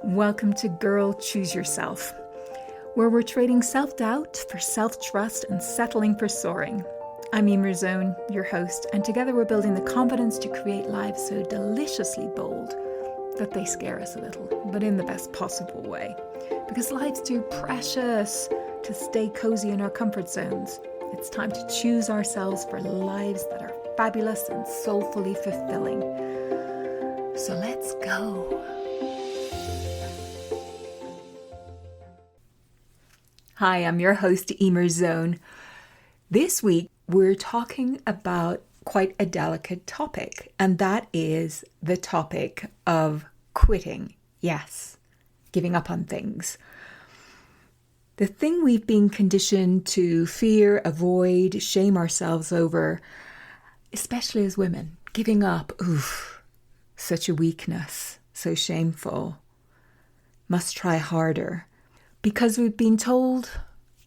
Welcome to Girl Choose Yourself, where we're trading self-doubt for self-trust and settling for soaring. I'm Eimear, your host, and together we're building the confidence to create lives so deliciously bold that they scare us a little, but in the best possible way. Because life's too precious to stay cozy in our comfort zones. It's time to choose ourselves for lives that are fabulous and soulfully fulfilling. So let's go. Hi, I'm your host, Eimear. This week, we're talking about quite a delicate topic, and that is the topic of quitting. Yes, giving up on things. The thing we've been conditioned to fear, avoid, shame ourselves over, especially as women, giving up, such a weakness, so shameful. Must try harder. Because we've been told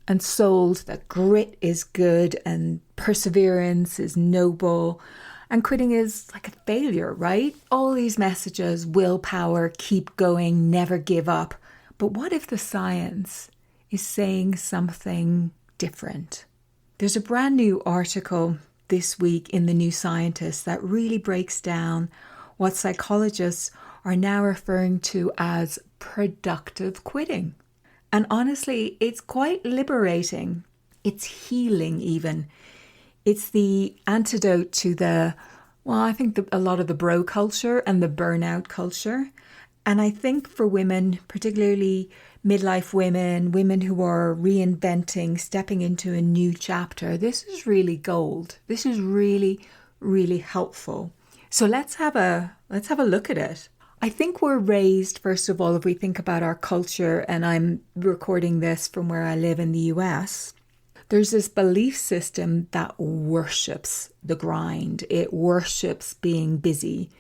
and sold that grit is good and perseverance is noble and quitting is like a failure, right? All these messages, willpower, keep going, never give up. But what if the science is saying something different? There's a brand new article this week in The New Scientist that really breaks down what psychologists are now referring to as productive quitting. And honestly, it's quite liberating. It's healing even. It's the antidote to a lot of the bro culture and the burnout culture. And I think for women, particularly midlife women, women who are reinventing, stepping into a new chapter, this is really gold. This is really, really helpful. So let's have a look at it. I think we're raised, first of all, if we think about our culture, and I'm recording this from where I live in the US, there's this belief system that worships the grind. It worships being busy,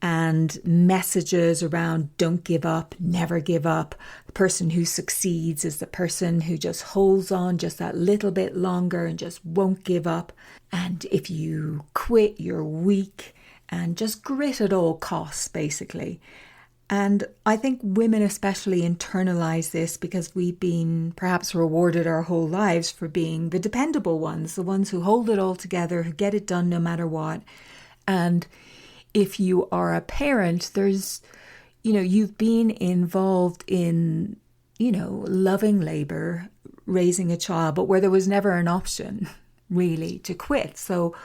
and messages around don't give up, never give up. The person who succeeds is the person who just holds on just that little bit longer and just won't give up. And if you quit, you're weak. And just grit at all costs, basically. And I think women especially internalize this because we've been perhaps rewarded our whole lives for being the dependable ones, the ones who hold it all together, who get it done no matter what. And if you are a parent, you've been involved in, loving labor, raising a child, but where there was never an option really to quit. So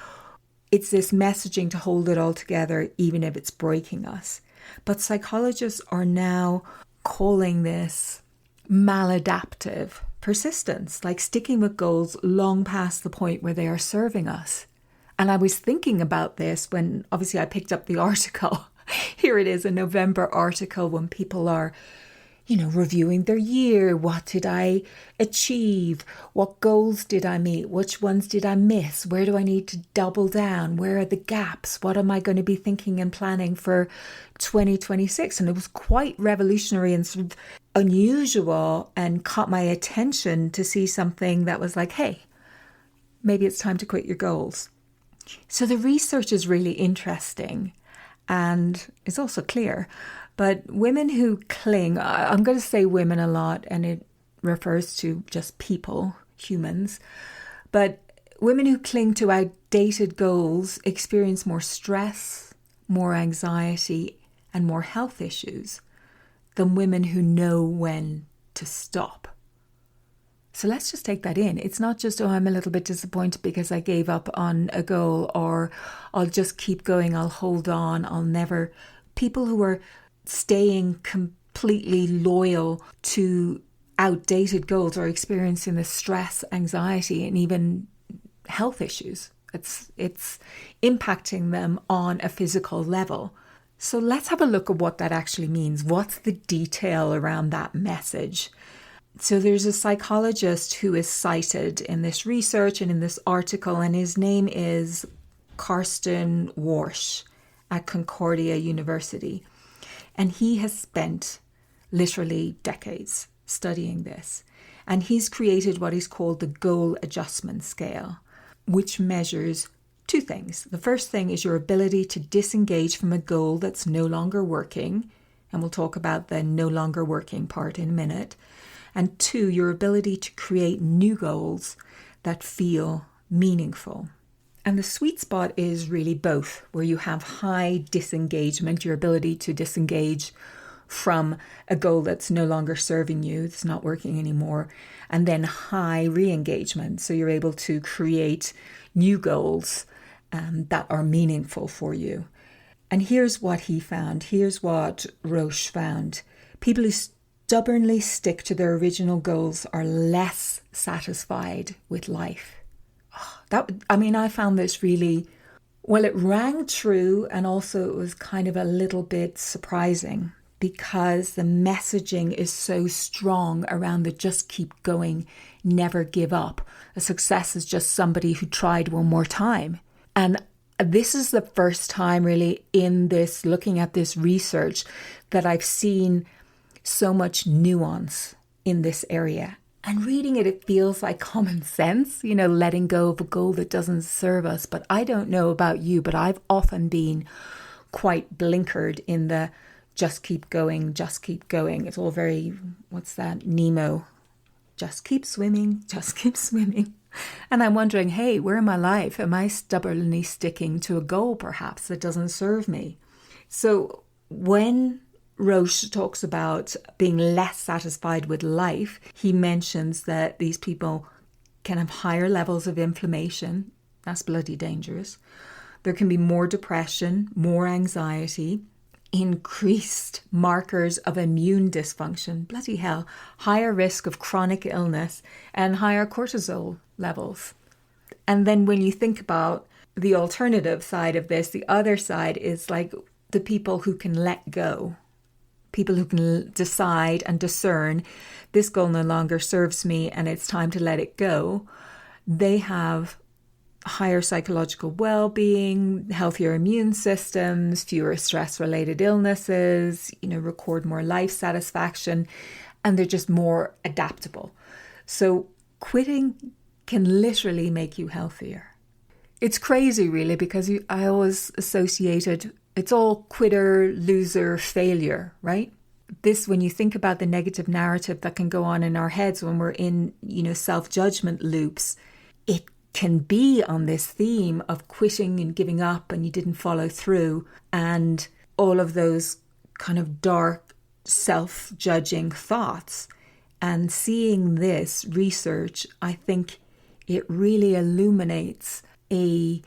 it's this messaging to hold it all together, even if it's breaking us. But psychologists are now calling this maladaptive persistence, like sticking with goals long past the point where they are serving us. And I was thinking about this when obviously I picked up the article. Here it is, a November article when people are reviewing their year. What did I achieve? What goals did I meet? Which ones did I miss? Where do I need to double down? Where are the gaps? What am I going to be thinking and planning for 2026? And it was quite revolutionary and sort of unusual and caught my attention to see something that was like, hey, maybe it's time to quit your goals. So the research is really interesting and it's also clear. But women who cling, I'm going to say women a lot, and it refers to just people, humans. But women who cling to outdated goals experience more stress, more anxiety, and more health issues than women who know when to stop. So let's just take that in. It's not just, I'm a little bit disappointed because I gave up on a goal, or I'll just keep going, I'll hold on, I'll never. People who are staying completely loyal to outdated goals are experiencing the stress, anxiety, and even health issues. It's impacting them on a physical level. So let's have a look at what that actually means. What's the detail around that message? So there's a psychologist who is cited in this research and in this article, and his name is Karsten Warsh at Concordia University. And he has spent literally decades studying this. And he's created what is called the goal adjustment scale, which measures two things. The first thing is your ability to disengage from a goal that's no longer working And we'll talk about the no longer working part in a minute. And 2, your ability to create new goals that feel meaningful. And the sweet spot is really both, where you have high disengagement, your ability to disengage from a goal that's no longer serving you, it's not working anymore, and then high re-engagement. So you're able to create new goals that are meaningful for you. And here's what he found. Here's what Roche found. People who stubbornly stick to their original goals are less satisfied with life. I found this really, well, it rang true, and also it was kind of a little bit surprising because the messaging is so strong around the just keep going, never give up. A success is just somebody who tried one more time. And this is the first time really in this, looking at this research, that I've seen so much nuance in this area. And reading it, it feels like common sense, letting go of a goal that doesn't serve us. But I don't know about you, but I've often been quite blinkered in the just keep going, just keep going. It's all very, what's that, Nemo? Just keep swimming, just keep swimming. And I'm wondering, hey, where in my life am I stubbornly sticking to a goal perhaps that doesn't serve me? So when Roche talks about being less satisfied with life, he mentions that these people can have higher levels of inflammation. That's bloody dangerous. There can be more depression, more anxiety, increased markers of immune dysfunction, bloody hell, higher risk of chronic illness, and higher cortisol levels. And then when you think about the alternative side of this, the other side is like the people who can let go, people who can decide and discern this goal no longer serves me and it's time to let it go. They have higher psychological well-being, healthier immune systems, fewer stress-related illnesses, record more life satisfaction, and they're just more adaptable. So quitting can literally make you healthier. It's crazy, really, because I always associated it's all quitter, loser, failure, right? This, when you think about the negative narrative that can go on in our heads when we're in, self-judgment loops, it can be on this theme of quitting and giving up and you didn't follow through and all of those kind of dark self-judging thoughts. And seeing this research, I think it really illuminates a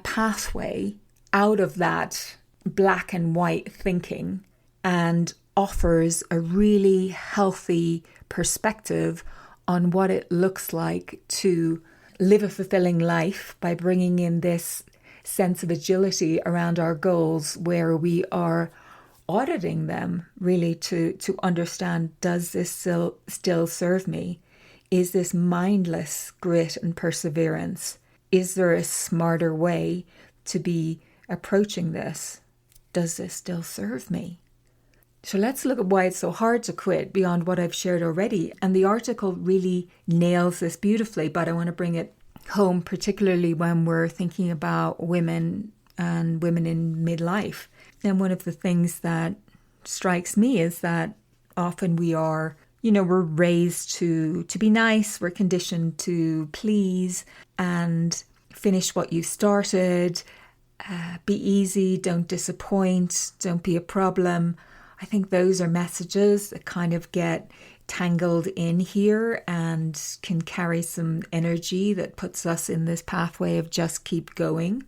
pathway out of that black and white thinking and offers a really healthy perspective on what it looks like to live a fulfilling life by bringing in this sense of agility around our goals, where we are auditing them really to understand, does this still serve me? Is this mindless grit and perseverance? Is there a smarter way to be approaching this? Does this still serve me? So let's look at why it's so hard to quit beyond what I've shared already. And the article really nails this beautifully, but I want to bring it home, particularly when we're thinking about women and women in midlife. And one of the things that strikes me is that often we are, we're raised to be nice, we're conditioned to please and finish what you started, be easy, don't disappoint, don't be a problem. I think those are messages that kind of get tangled in here and can carry some energy that puts us in this pathway of just keep going.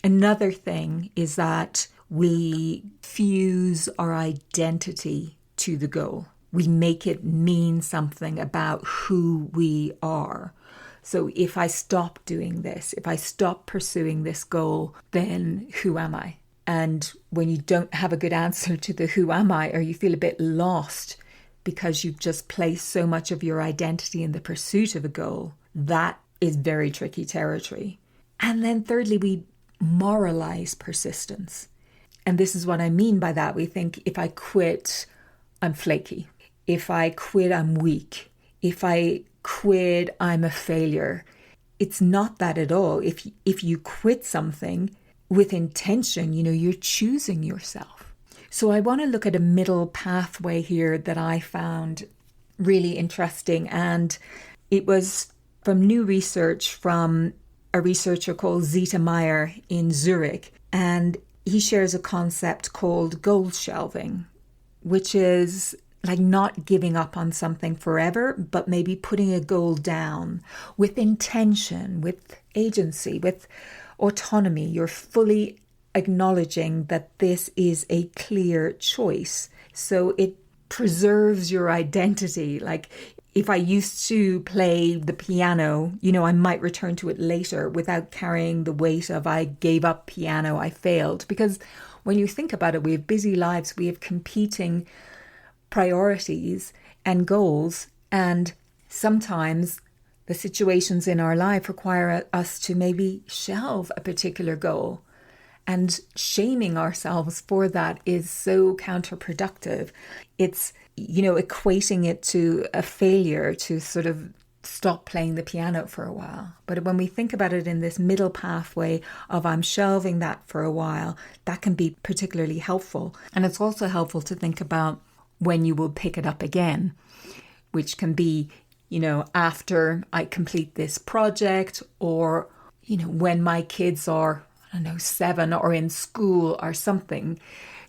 Another thing is that we fuse our identity to the goal. We make it mean something about who we are. So if I stop doing this, if I stop pursuing this goal, then who am I? And when you don't have a good answer to the who am I, or you feel a bit lost because you've just placed so much of your identity in the pursuit of a goal, that is very tricky territory. And then thirdly, we moralize persistence. And this is what I mean by that. We think if I quit, I'm flaky. If I quit, I'm weak. If I quit, I'm a failure. It's not that at all. If you quit something with intention, you're choosing yourself. So I want to look at a middle pathway here that I found really interesting. And it was from new research from a researcher called Eimear in Zurich. And he shares a concept called goal shelving, which is like not giving up on something forever, but maybe putting a goal down with intention, with agency, with autonomy. You're fully acknowledging that this is a clear choice. So it preserves your identity. Like if I used to play the piano, I might return to it later without carrying the weight of I gave up piano, I failed. Because when you think about it, we have busy lives, we have competing priorities and goals, and sometimes the situations in our life require us to maybe shelve a particular goal, and shaming ourselves for that is so counterproductive. It's equating it to a failure to sort of stop playing the piano for a while. But when we think about it in this middle pathway of I'm shelving that for a while, that can be particularly helpful. And it's also helpful to think about when you will pick it up again, which can be, after I complete this project, or, when my kids are, 7 or in school or something.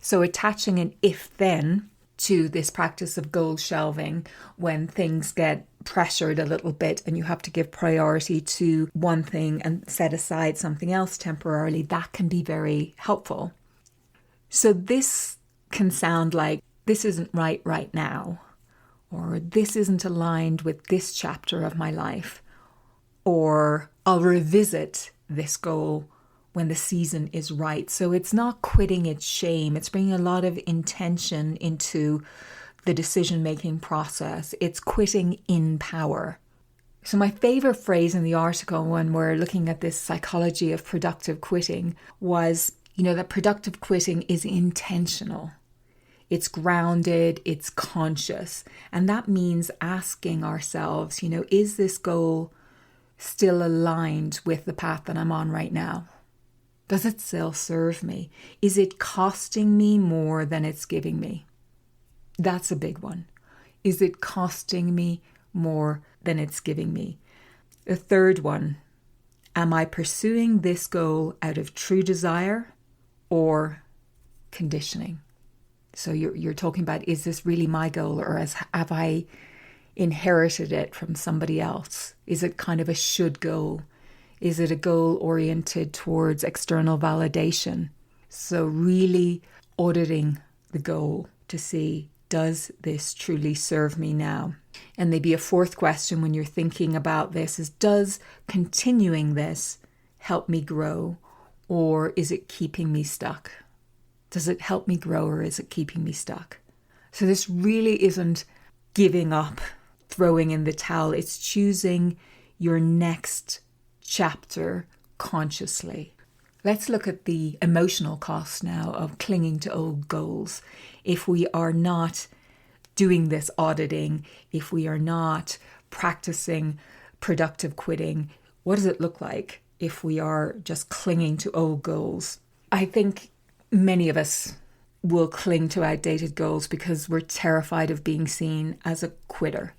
So attaching an if then to this practice of goal shelving when things get pressured a little bit and you have to give priority to one thing and set aside something else temporarily, that can be very helpful. So this can sound like, this isn't right now, or this isn't aligned with this chapter of my life, or I'll revisit this goal when the season is right. So it's not quitting, it's shame. It's bringing a lot of intention into the decision-making process. It's quitting in power. So my favorite phrase in the article when we're looking at this psychology of productive quitting was, that productive quitting is intentional. It's grounded, it's conscious. And that means asking ourselves, is this goal still aligned with the path that I'm on right now? Does it still serve me? Is it costing me more than it's giving me? That's a big one. Is it costing me more than it's giving me? The third one, am I pursuing this goal out of true desire or conditioning? So you're talking about, is this really my goal, or have I inherited it from somebody else? Is it kind of a should goal? Is it a goal oriented towards external validation? So really auditing the goal to see, does this truly serve me now? And maybe a fourth question when you're thinking about this is, does continuing this help me grow, or is it keeping me stuck? Does it help me grow, or is it keeping me stuck? So this really isn't giving up, throwing in the towel. It's choosing your next chapter consciously. Let's look at the emotional cost now of clinging to old goals. If we are not doing this auditing, if we are not practicing productive quitting, what does it look like if we are just clinging to old goals? I think many of us will cling to outdated goals because we're terrified of being seen as a quitter.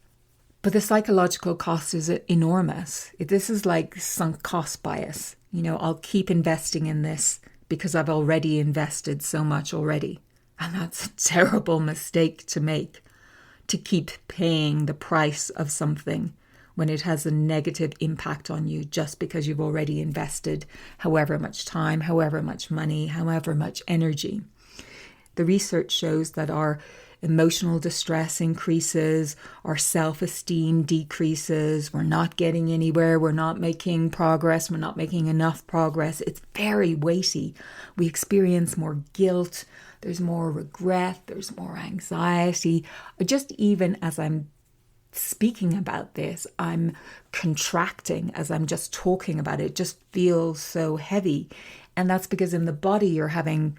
But the psychological cost is enormous. This is like sunk cost bias. I'll keep investing in this because I've already invested so much already. And that's a terrible mistake to make, to keep paying the price of something when it has a negative impact on you just because you've already invested however much time, however much money, however much energy. The research shows that our emotional distress increases, our self-esteem decreases, we're not getting anywhere, we're not making progress, we're not making enough progress. It's very weighty. We experience more guilt, there's more regret, there's more anxiety. Just even as I'm speaking about this, I'm contracting as I'm just talking about it. It just feels so heavy. And that's because in the body you're having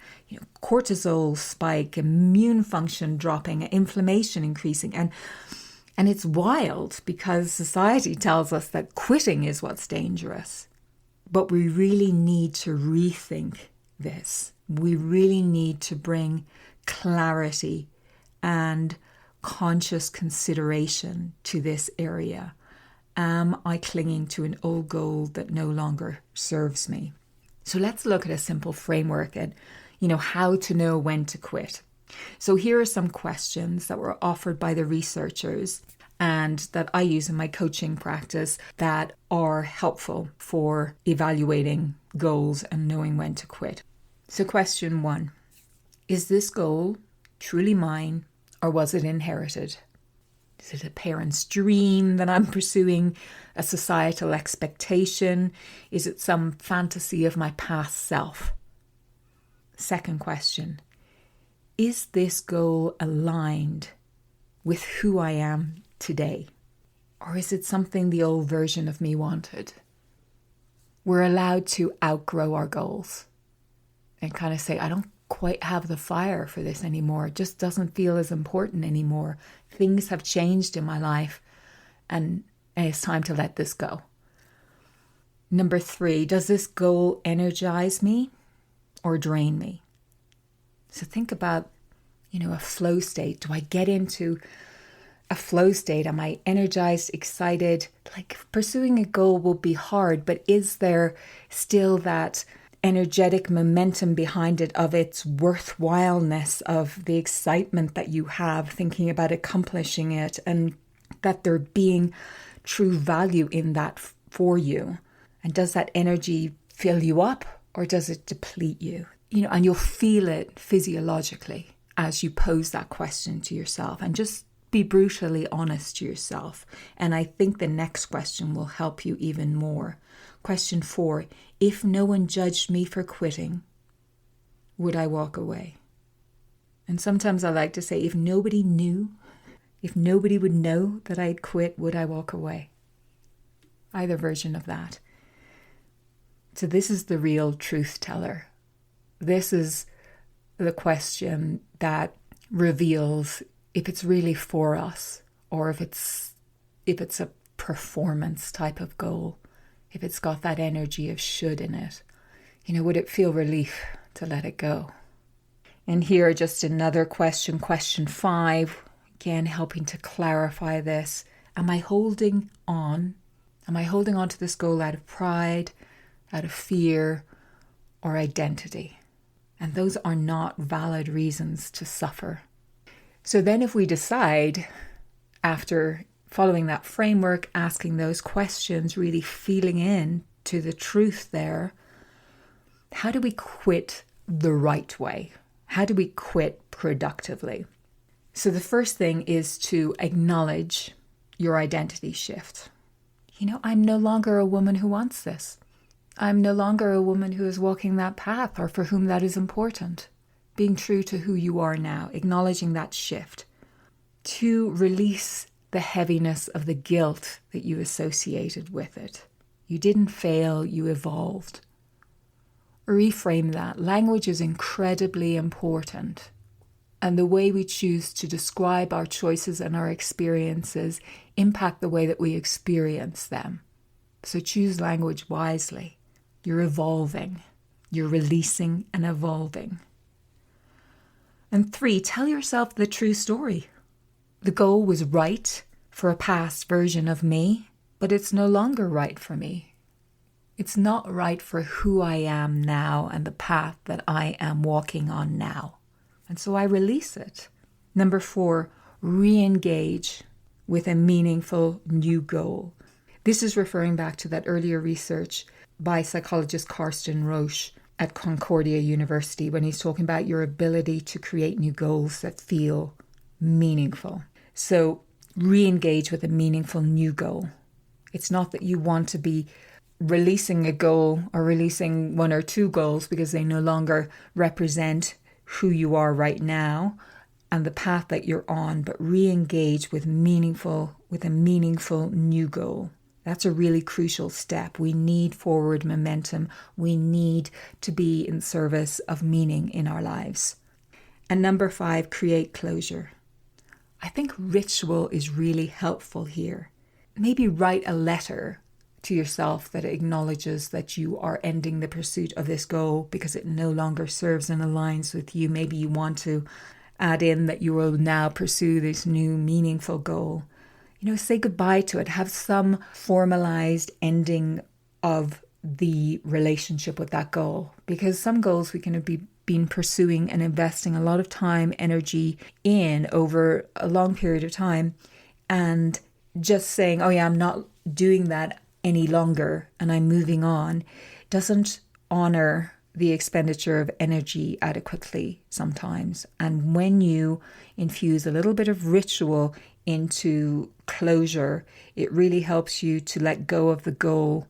cortisol spike, immune function dropping, inflammation increasing. And it's wild because society tells us that quitting is what's dangerous. But we really need to rethink this. We really need to bring clarity and conscious consideration to this area. Am I clinging to an old goal that no longer serves me? So let's look at a simple framework at, how to know when to quit. So here are some questions that were offered by the researchers and that I use in my coaching practice that are helpful for evaluating goals and knowing when to quit. So question 1, is this goal truly mine or was it inherited? Is it a parent's dream that I'm pursuing, a societal expectation? Is it some fantasy of my past self? Second question, is this goal aligned with who I am today? Or is it something the old version of me wanted? We're allowed to outgrow our goals and kind of say, I don't quite have the fire for this anymore. It just doesn't feel as important anymore. Things have changed in my life and it's time to let this go. Number 3, does this goal energize me or drain me? So think about, a flow state. Do I get into a flow state? Am I energized, excited? Like pursuing a goal will be hard, but is there still that energetic momentum behind it of its worthwhileness, of the excitement that you have thinking about accomplishing it, and that there being true value in that for you? And does that energy fill you up or does it deplete you? And you'll feel it physiologically as you pose that question to yourself, and just be brutally honest to yourself. And I think the next question will help you even more. Question 4, if no one judged me for quitting, would I walk away? And sometimes I like to say, if nobody would know that I'd quit, would I walk away? Either version of that. So this is the real truth teller. This is the question that reveals if it's really for us or if it's a performance type of goal. If it's got that energy of should in it, would it feel relief to let it go? And here, just another question, question 5, again, helping to clarify this. Am I holding on? Am I holding on to this goal out of pride, out of fear, or identity? And those are not valid reasons to suffer. So then if we decide, after following that framework, asking those questions, really feeling in to the truth there, how do we quit the right way? How do we quit productively? So the first thing is to acknowledge your identity shift. I'm no longer a woman who wants this. I'm no longer a woman who is walking that path or for whom that is important. Being true to who you are now, acknowledging that shift. 2, release the heaviness of the guilt that you associated with it. You didn't fail, you evolved. Reframe that. Language is incredibly important. And the way we choose to describe our choices and our experiences impact the way that we experience them. So choose language wisely. You're evolving. You're releasing and evolving. And 3, tell yourself the true story. The goal was right for a past version of me, but it's no longer right for me. It's not right for who I am now and the path that I am walking on now. And so I release it. Number 4, re-engage with a meaningful new goal. This is referring back to that earlier research by psychologist Karsten Roche at Concordia University when he's talking about your ability to create new goals that feel meaningful. So re-engage with a meaningful new goal. It's not that you want to be releasing a goal or releasing 1 or 2 goals because they no longer represent who you are right now and the path that you're on, but re-engage with a meaningful new goal. That's a really crucial step. We need forward momentum. We need to be in service of meaning in our lives. And number 5, create closure. I think ritual is really helpful here. Maybe write a letter to yourself that acknowledges that you are ending the pursuit of this goal because it no longer serves and aligns with you. Maybe you want to add in that you will now pursue this new meaningful goal, say goodbye to it. Have some formalized ending of the relationship with that goal, because some goals we can be been pursuing and investing a lot of time, energy in over a long period of time, and just saying, oh yeah, I'm not doing that any longer and I'm moving on, doesn't honor the expenditure of energy adequately sometimes. And when you infuse a little bit of ritual into closure, it really helps you to let go of the goal,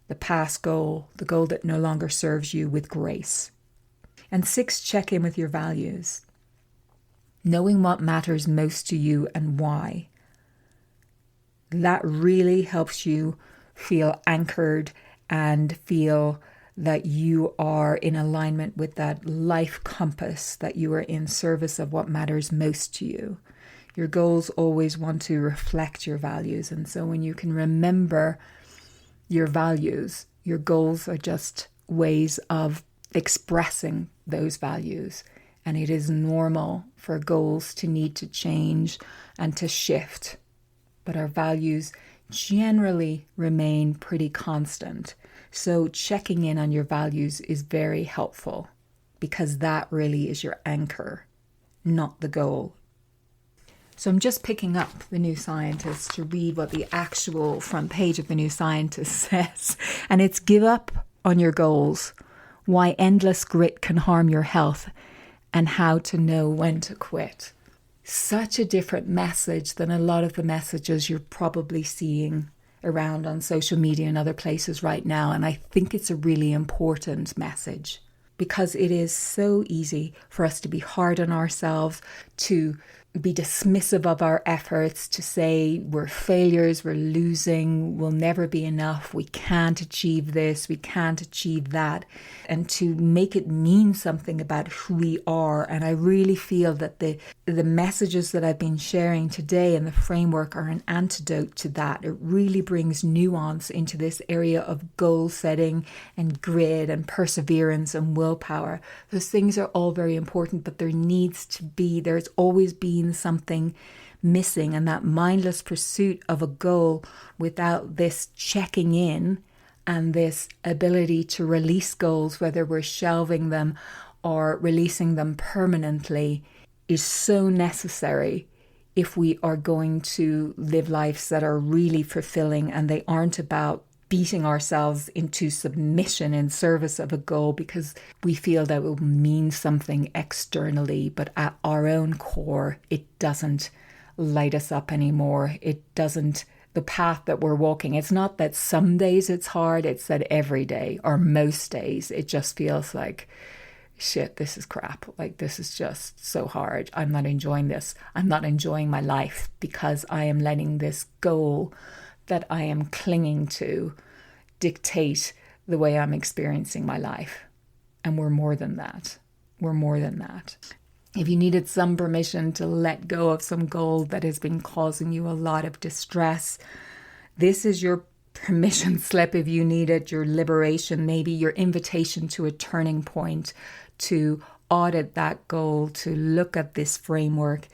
the past goal, the goal that no longer serves you, with grace. And 6, check in with your values. Knowing what matters most to you and why. That really helps you feel anchored and feel that you are in alignment with that life compass, that you are in service of what matters most to you. Your goals always want to reflect your values. And so when you can remember your values, your goals are just ways of expressing those values. And it is normal for goals to need to change and to shift. But our values generally remain pretty constant. So checking in on your values is very helpful, because that really is your anchor, not the goal. So I'm just picking up The New Scientist to read what the actual front page of The New Scientist says. And it's give up on your goals, why endless grit can harm your health, and how to know when to quit. Such a different message than a lot of the messages you're probably seeing around on social media and other places right now. And I think it's a really important message, because it is so easy for us to be hard on ourselves, to be dismissive of our efforts, to say we're failures, we're losing, we'll never be enough, we can't achieve this, we can't achieve that, and to make it mean something about who we are. And I really feel that the messages that I've been sharing today and the framework are an antidote to that. It really brings nuance into this area of goal setting and grit and perseverance and willpower. Those things are all very important, but there's always been something missing, and that mindless pursuit of a goal without this checking in and this ability to release goals, whether we're shelving them or releasing them permanently, is so necessary if we are going to live lives that are really fulfilling, and they aren't about beating ourselves into submission in service of a goal because we feel that it will mean something externally, but at our own core, it doesn't light us up anymore. It doesn't, the path that we're walking, it's not that some days it's hard, it's that every day or most days it just feels like, shit, this is crap. Like, this is just so hard. I'm not enjoying this. I'm not enjoying my life because I am letting this goal that I am clinging to dictate the way I'm experiencing my life. And we're more than that. We're more than that. If you needed some permission to let go of some goal that has been causing you a lot of distress, this is your permission slip. If you need it, your liberation, maybe your invitation to a turning point, to audit that goal, to look at this framework,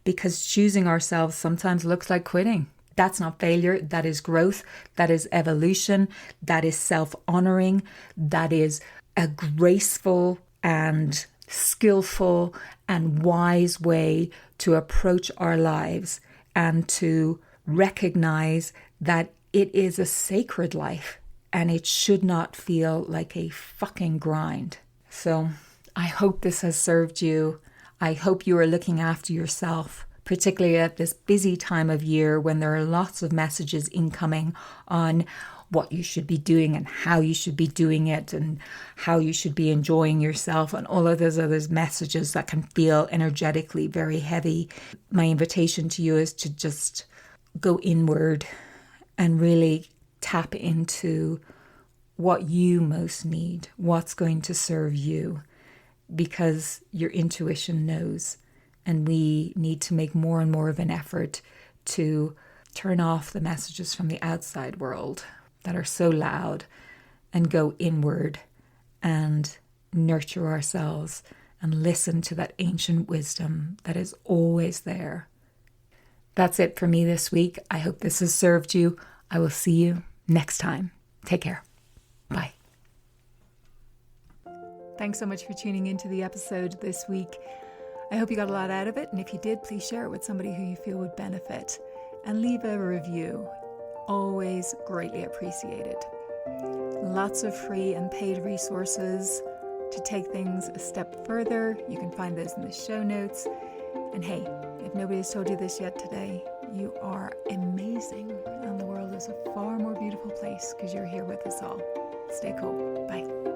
because choosing ourselves sometimes looks like quitting. That's not failure. That is growth. That is evolution. That is self-honoring. That is a graceful and skillful and wise way to approach our lives, and to recognize that it is a sacred life and it should not feel like a fucking grind. So I hope this has served you. I hope you are looking after yourself, particularly at this busy time of year when there are lots of messages incoming on what you should be doing and how you should be doing it and how you should be enjoying yourself and all of those other messages that can feel energetically very heavy. My invitation to you is to just go inward and really tap into what you most need, what's going to serve you, because your intuition knows. And we need to make more and more of an effort to turn off the messages from the outside world that are so loud and go inward and nurture ourselves and listen to that ancient wisdom that is always there. That's it for me this week. I hope this has served you. I will see you next time. Take care. Bye. Thanks so much for tuning into the episode this week. I hope you got a lot out of it, and if you did, please share it with somebody who you feel would benefit. And leave a review. Always greatly appreciated. Lots of free and paid resources to take things a step further. You can find those in the show notes. And hey, if nobody has told you this yet today, you are amazing, and the world is a far more beautiful place because you're here with us all. Stay cool. Bye.